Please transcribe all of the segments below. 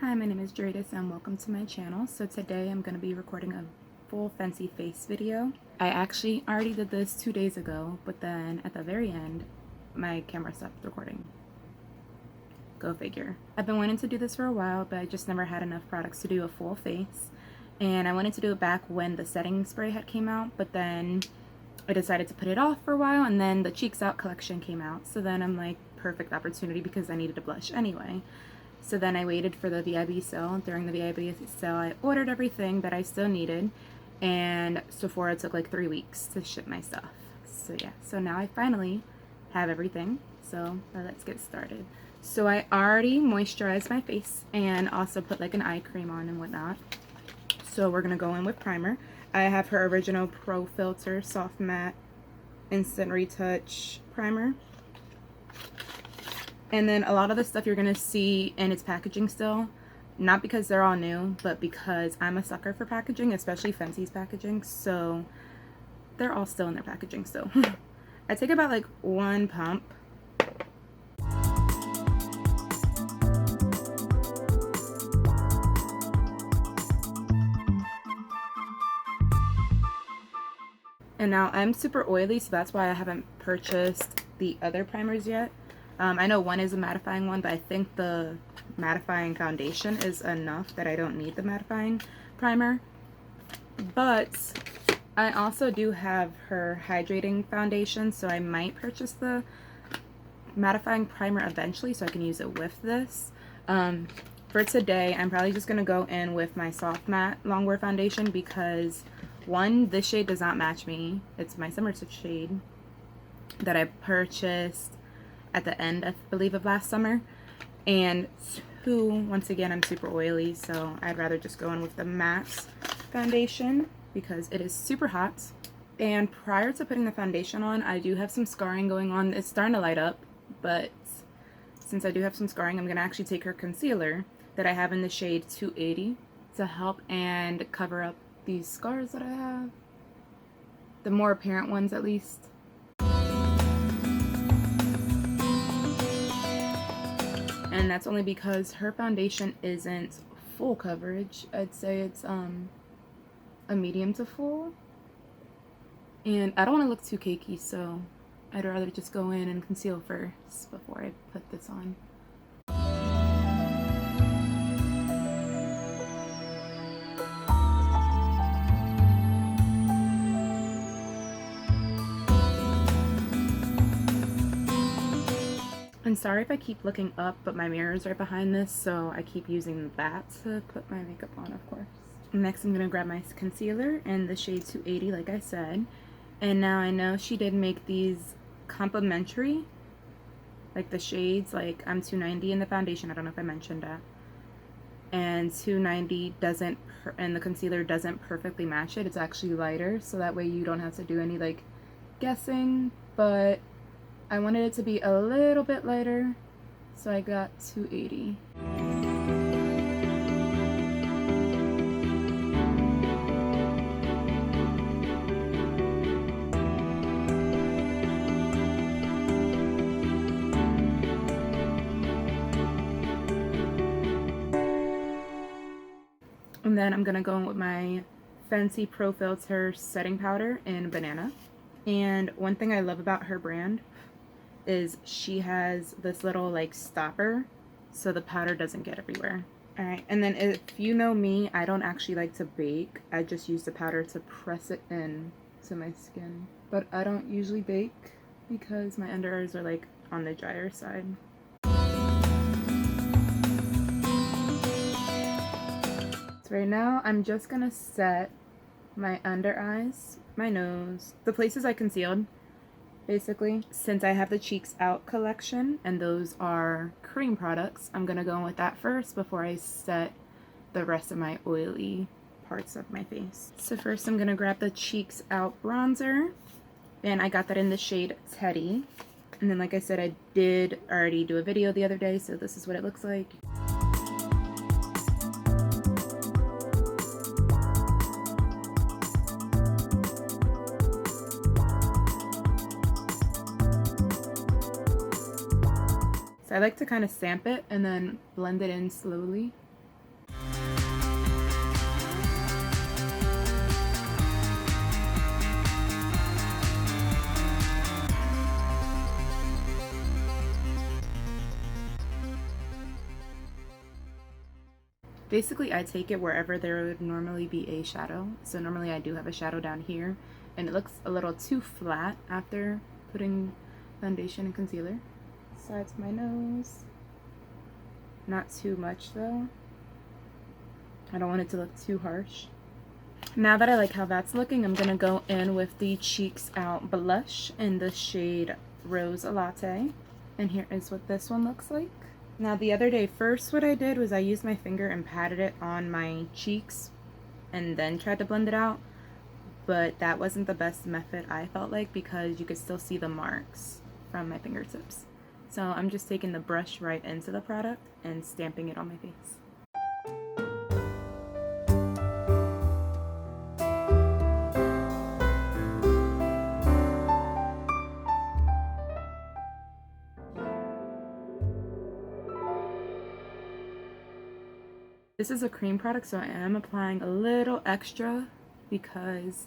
Hi, my name is Jadis and welcome to my channel. So today I'm going to be recording a full Fenty face video. I actually already did this 2 days ago, but then at the very end, my camera stopped recording. Go figure. I've been wanting to do this for a while, but I just never had enough products to do a full face. And I wanted to do it back when the setting spray had came out, but then I decided to put it off for a while, and then the Cheeks Out collection came out. So then I'm like, perfect opportunity because I needed a blush anyway. So then I waited for the VIB sale. During the VIB sale, I ordered everything that I still needed, and Sephora took like 3 weeks to ship my stuff. So yeah, so now I finally have everything. So let's get started. So I already moisturized my face and also put like an eye cream on and whatnot. So we're gonna go in with primer. I have her original Pro Filt'r Soft Matte Instant Retouch Primer. And then a lot of the stuff you're going to see in its packaging still, not because they're all new, but because I'm a sucker for packaging, especially Fenty's packaging, so they're all still in their packaging still. I take about like 1 pump. And now I'm super oily, so that's why I haven't purchased the other primers yet. I know one is a mattifying one, but I think the mattifying foundation is enough that I don't need the mattifying primer. But I also do have her hydrating foundation, so I might purchase the mattifying primer eventually so I can use it with this. For today, I'm probably just going to go in with my Soft Matte Longwear foundation because, one, this shade does not match me. It's my summer shade that I purchased at the end, I believe, of last summer. And two, once again, I'm super oily, so I'd rather just go in with the matte foundation because it is super hot. And prior to putting the foundation on, I do have some scarring going on. It's starting to light up, but since I do have some scarring, I'm going to actually take her concealer that I have in the shade 280 to help and cover up these scars that I have. The more apparent ones, at least. And that's only because her foundation isn't full coverage. I'd say it's a medium to full. And I don't want to look too cakey, so I'd rather just go in and conceal first before I put this on. I'm sorry if I keep looking up, but my mirror is right behind this, so I keep using that to put my makeup on, of course. Next, I'm going to grab my concealer in the shade 280, like I said. And now I know she did make these complimentary, like the shades, like I'm 290 in the foundation, I don't know if I mentioned that. And 290 doesn't, and the concealer doesn't perfectly match it. It's actually lighter, so that way you don't have to do any like guessing, but I wanted it to be a little bit lighter, so I got 280. And then I'm going to go in with my Fenty Pro Filt'r setting powder in Banana. And one thing I love about her brand is she has this little like stopper so the powder doesn't get everywhere. Alright, and then if you know me, I don't actually like to bake. I just use the powder to press it in to my skin. But I don't usually bake because my under eyes are like on the drier side. So right now I'm just gonna set my under eyes, my nose, the places I concealed. Basically, since I have the Cheeks Out collection and those are cream products, I'm gonna go in with that first before I set the rest of my oily parts of my face. So first I'm gonna grab the Cheeks Out bronzer, and I got that in the shade Teddy. And then, like I said, I did already do a video the other day, so this is what it looks like. So I like to kind of stamp it and then blend it in slowly. Basically, I take it wherever there would normally be a shadow. So normally I do have a shadow down here, and it looks a little too flat after putting foundation and concealer. Sides of my nose. Not too much though. I don't want it to look too harsh. Now that I like how that's looking, I'm gonna go in with the Cheeks Out blush in the shade Rose Latte. And here is what this one looks like. Now the other day, first what I did was I used my finger and patted it on my cheeks and then tried to blend it out. But that wasn't the best method, I felt like, because you could still see the marks from my fingertips. So I'm just taking the brush right into the product and stamping it on my face. This is a cream product, so I am applying a little extra because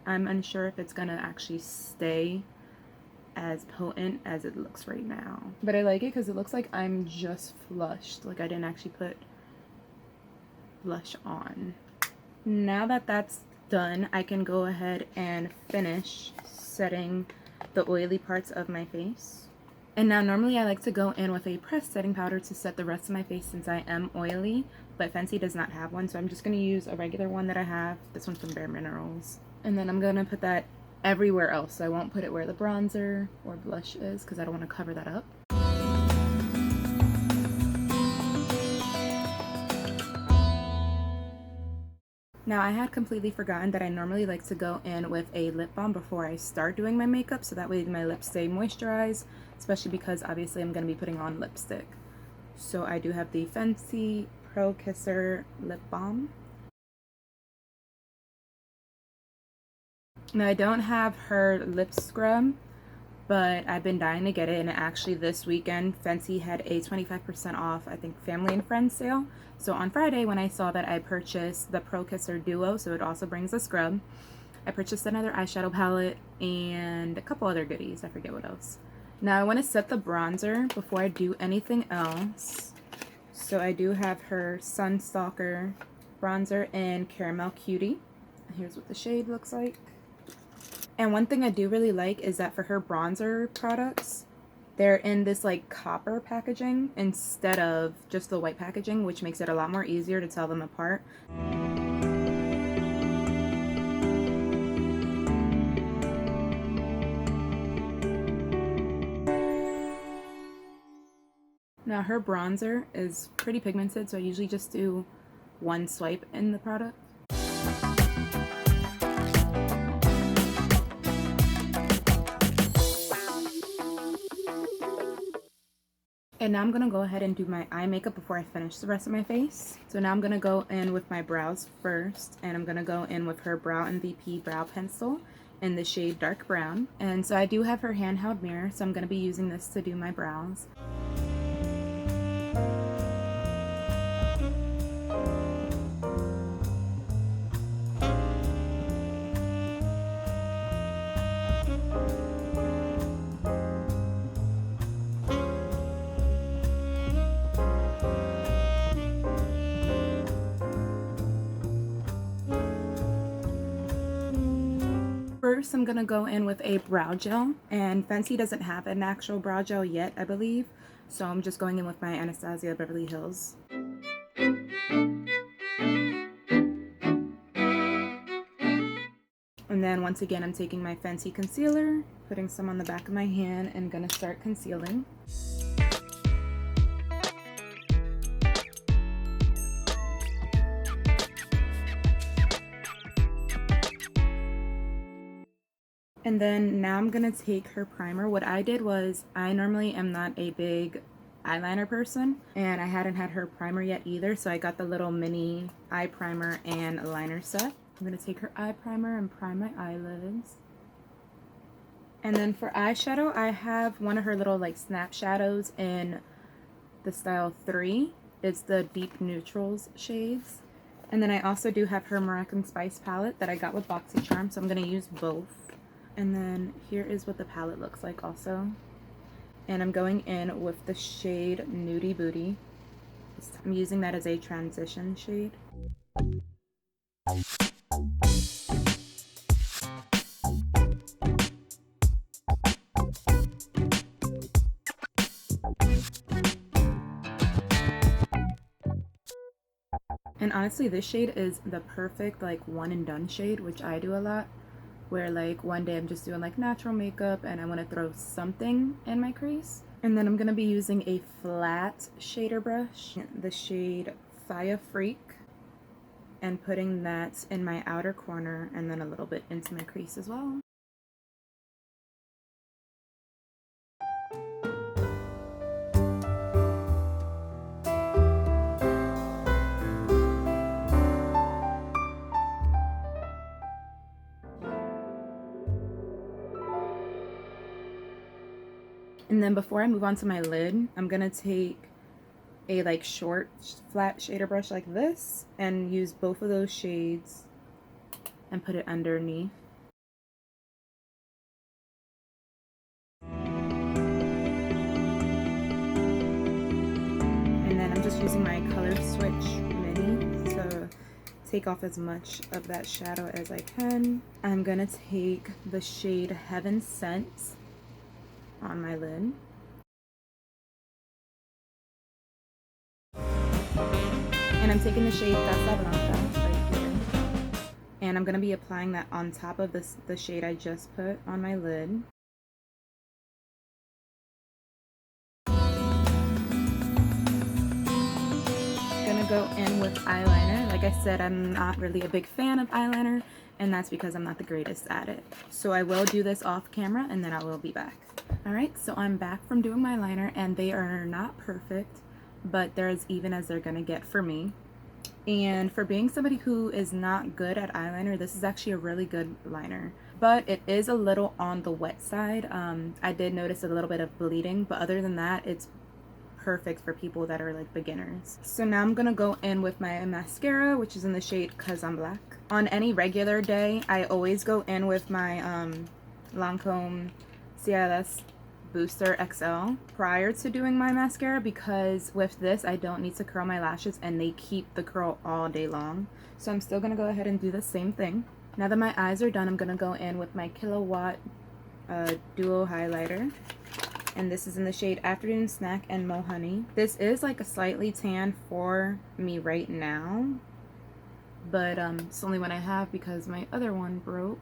I'm unsure if it's gonna actually stay as potent as it looks right now. But I like it because it looks like I'm just flushed, like I didn't actually put blush on. Now that that's done, I can go ahead and finish setting the oily parts of my face. And now normally I like to go in with a pressed setting powder to set the rest of my face since I am oily, but Fenty does not have one, so I'm just going to use a regular one that I have. This one's from Bare Minerals. And then I'm going to put that everywhere else, so I won't put it where the bronzer or blush is because I don't want to cover that up. Now I had completely forgotten that I normally like to go in with a lip balm before I start doing my makeup, so that way my lips stay moisturized, especially because obviously I'm going to be putting on lipstick. So I do have the Fenty Pro Kisser lip balm. Now I don't have her lip scrub, but I've been dying to get it, and actually this weekend Fenty had a 25% off, I think, family and friends sale. So on Friday when I saw that, I purchased the Pro Kisser Duo, so it also brings a scrub. I purchased another eyeshadow palette and a couple other goodies, I forget what else. Now I want to set the bronzer before I do anything else. So I do have her Stalk'r bronzer in Caramel Cutie. Here's what the shade looks like. And one thing I do really like is that for her bronzer products, they're in this like copper packaging instead of just the white packaging, which makes it a lot more easier to tell them apart. Now her bronzer is pretty pigmented, so I usually just do one swipe in the product. And now I'm going to go ahead and do my eye makeup before I finish the rest of my face. So now I'm going to go in with my brows first, and I'm going to go in with her Brow MVP Brow Pencil in the shade Dark Brown. And so I do have her handheld mirror, so I'm going to be using this to do my brows. First, I'm going to go in with a brow gel, and Fenty doesn't have an actual brow gel yet, I believe, so I'm just going in with my Anastasia Beverly Hills. And then once again, I'm taking my Fenty concealer, putting some on the back of my hand, and going to start concealing. And then now I'm going to take her primer. What I did was, I normally am not a big eyeliner person, and I hadn't had her primer yet either, so I got the little mini eye primer and liner set. I'm going to take her eye primer and prime my eyelids. And then for eyeshadow, I have one of her little like snap shadows in the style 3. It's the Deep Neutrals shades. And then I also do have her Moroccan Spice palette that I got with BoxyCharm, so I'm going to use both. And then here is what the palette looks like also. And I'm going in with the shade Nudie Booty. next. I'm using that as a transition shade. And honestly, this shade is the perfect like one and done shade, which I do a lot, where like one day I'm just doing like natural makeup and I want to throw something in my crease. And then I'm going to be using a flat shader brush, the shade Fire Freak, and putting that in my outer corner and then a little bit into my crease as well. And then before I move on to my lid, I'm gonna take a like short flat shader brush like this and use both of those shades and put it underneath. And then I'm just using my color switch mini to take off as much of that shadow as I can. I'm gonna take the shade Heaven Sent on my lid. And I'm taking the shade Casa Blanca right here. And I'm going to be applying that on top of the shade I just put on my lid. Gonna go in with eyeliner. Like I said, I'm not really a big fan of eyeliner, and that's because I'm not the greatest at it. So I will do this off camera and then I will be back. Alright, so I'm back from doing my liner and they are not perfect, but they're as even as they're gonna get for me. And for being somebody who is not good at eyeliner, this is actually a really good liner. But it is a little on the wet side. I did notice a little bit of bleeding, but other than that, it's perfect for people that are like beginners. So now I'm gonna go in with my mascara, which is in the shade Cause I'm Black. On any regular day, I always go in with my Lancome CLS Booster XL prior to doing my mascara, because with this I don't need to curl my lashes and they keep the curl all day long. So I'm still gonna go ahead and do the same thing. Now that my eyes are done, I'm gonna go in with my Kilowatt Duo highlighter, and this is in the shade Afternoon Snack and Mo Honey. This is like a slightly tan for me right now, but it's only one I have because my other one broke.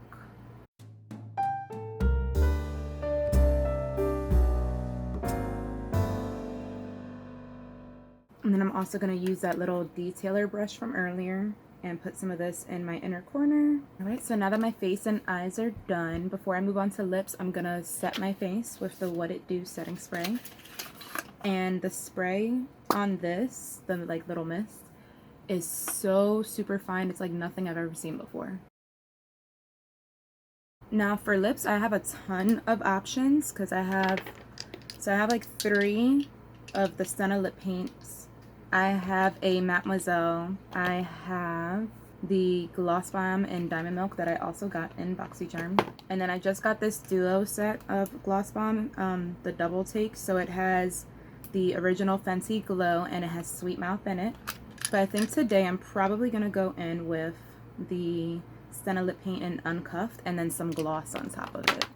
And then I'm also going to use that little detailer brush from earlier and put some of this in my inner corner. Alright, so now that my face and eyes are done, before I move on to lips, I'm going to set my face with the What It Do setting spray. And the spray on this, the like little mist, is so super fine. It's like nothing I've ever seen before. Now for lips, I have a ton of options because I have like 3 of the Stunna lip paints. I have a Mademoiselle. I have the Gloss Balm in Diamond Milk that I also got in BoxyCharm. And then I just got this duo set of Gloss Balm, the double take. So it has the original Fenty Glow and it has Sweet Mouth in it. But I think today I'm probably going to go in with the Stunna lip paint in Uncuffed and then some gloss on top of it.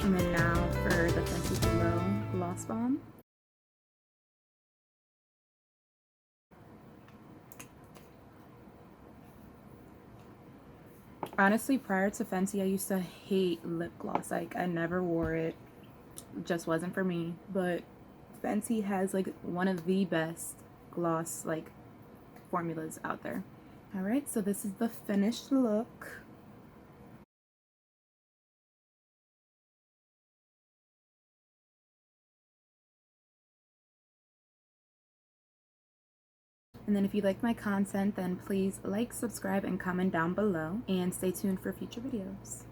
And then now for the Fenty Glow Gloss Balm. Honestly, prior to Fenty, I used to hate lip gloss. Like, I never wore it. It just wasn't for me. But Fenty has like one of the best gloss like formulas out there. Alright, so this is the finished look. And then if you like my content, then please like, subscribe, and comment down below. And stay tuned for future videos.